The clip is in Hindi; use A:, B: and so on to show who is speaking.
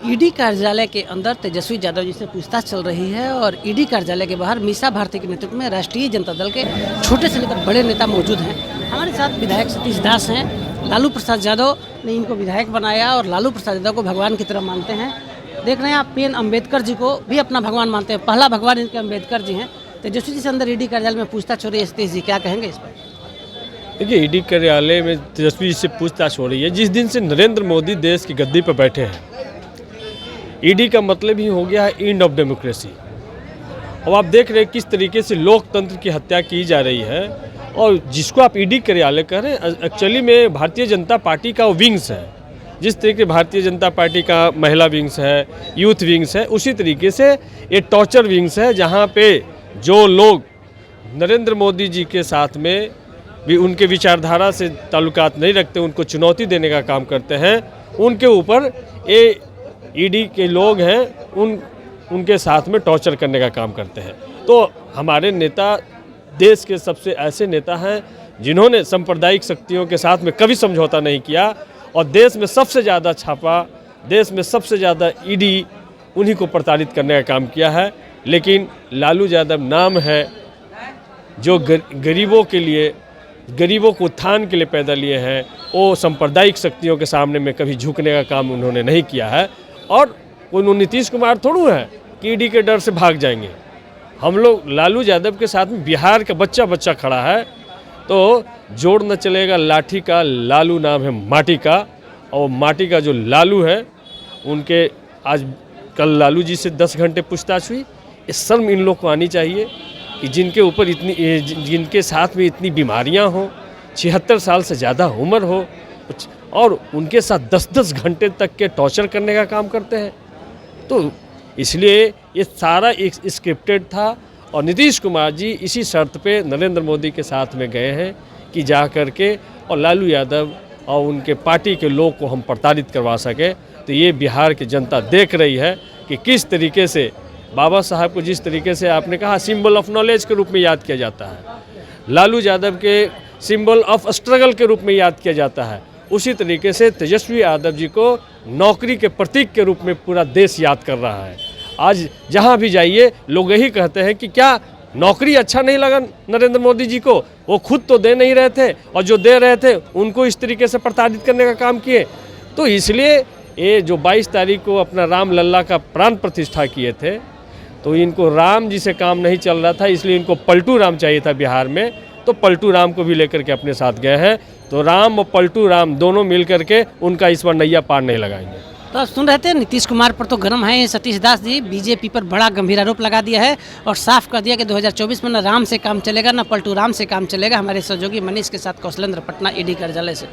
A: ईडी कार्यालय के अंदर तेजस्वी यादव जी से पूछताछ चल रही है और ईडी कार्यालय के बाहर मीसा भारती के नेतृत्व में राष्ट्रीय जनता दल के छोटे से लेकर बड़े नेता मौजूद हैं। हमारे साथ विधायक सतीश दास हैं। लालू प्रसाद यादव ने इनको विधायक बनाया और लालू प्रसाद यादव को भगवान की तरह मानते हैं। देख रहे हैं आप, पीएन अम्बेडकर जी को भी अपना भगवान मानते हैं। पहला भगवान इनके अम्बेडकर जी हैं। तेजस्वी जी से अंदर ईडी कार्यालय में पूछताछ हो रही है। सतीश जी क्या कहेंगे इस पर?
B: देखिए, ईडी कार्यालय में तेजस्वी जी से पूछताछ हो रही है। जिस दिन से नरेंद्र मोदी देश की गद्दी पर बैठे हैं, ईडी का मतलब ही हो गया है एंड ऑफ डेमोक्रेसी। अब आप देख रहे हैं किस तरीके से लोकतंत्र की हत्या की जा रही है। और जिसको आप ईडी कार्यालय कह रहे हैं, एक्चुअली में भारतीय जनता पार्टी का वो विंग्स है। जिस तरीके भारतीय जनता पार्टी का महिला विंग्स है, यूथ विंग्स है, उसी तरीके से ये टॉर्चर विंग्स है, जहाँ पे जो लोग नरेंद्र मोदी जी के साथ में भी उनके विचारधारा से ताल्लुकात नहीं रखते, उनको चुनौती देने का काम करते हैं, उनके ऊपर ये ईडी के लोग हैं, उनके साथ में टॉर्चर करने का काम करते हैं। तो हमारे नेता देश के सबसे ऐसे नेता हैं जिन्होंने सांप्रदायिक शक्तियों के साथ में कभी समझौता नहीं किया और देश में सबसे ज़्यादा छापा, देश में सबसे ज़्यादा ईडी उन्हीं को प्रताड़ित करने का काम किया है। लेकिन लालू यादव नाम है जो गरीबों के लिए, गरीबों को उत्थान के लिए पैदा लिए हैं। वो सांप्रदायिक शक्तियों के सामने में कभी झुकने का काम उन्होंने नहीं किया है। और कोई नीतीश कुमार थोड़ू है कि ईडी के डर से भाग जाएंगे। हम लोग लालू यादव के साथ में बिहार का बच्चा खड़ा है। तो जोड़ न चलेगा लाठी का, लालू नाम है माटी का। और माटी का जो लालू है, उनके आज कल लालू जी से 10 घंटे पूछताछ हुई। इस शर्म इन लोग को आनी चाहिए कि जिनके ऊपर इतनी, जिनके साथ में इतनी बीमारियां हो, 76 साल से ज़्यादा उम्र हो, और उनके साथ 10-10 घंटे तक के टॉर्चर करने का काम करते हैं। तो इसलिए ये सारा एक स्क्रिप्टेड था। और नीतीश कुमार जी इसी शर्त पे नरेंद्र मोदी के साथ में गए हैं कि जा कर के और लालू यादव और उनके पार्टी के लोग को हम प्रताड़ित करवा सके। तो ये बिहार की जनता देख रही है कि किस तरीके से बाबा साहब को, जिस तरीके से आपने कहा, सिंबल ऑफ नॉलेज के रूप में याद किया जाता है, लालू यादव के सिंबल ऑफ स्ट्रगल के रूप में याद किया जाता है, उसी तरीके से तेजस्वी यादव जी को नौकरी के प्रतीक के रूप में पूरा देश याद कर रहा है। आज जहां भी जाइए लोग यही कहते हैं कि क्या नौकरी अच्छा नहीं लगा नरेंद्र मोदी जी को? वो खुद तो दे नहीं रहे थे और जो दे रहे थे उनको इस तरीके से प्रताड़ित करने का काम किए। तो इसलिए ये जो 22 तारीख को अपना राम लल्ला का प्राण प्रतिष्ठा किए थे, तो इनको राम जी से काम नहीं चल रहा था, इसलिए इनको पलटू राम चाहिए था बिहार में। तो पलटू राम को भी लेकर के अपने साथ गए हैं। तो राम और पलटू राम दोनों मिल करके उनका इस बार नैया पार नहीं लगाएंगे।
A: तो आप सुन रहे थे, नीतीश कुमार पर तो गर्म है सतीश दास जी। बीजेपी पर बड़ा गंभीर आरोप लगा दिया है और साफ कर दिया कि 2024 में न राम से काम चलेगा, न पलटू राम से काम चलेगा। हमारे सहयोगी मनीष के साथ कौशलेंद्र पटना, ईडी कार्यालय से।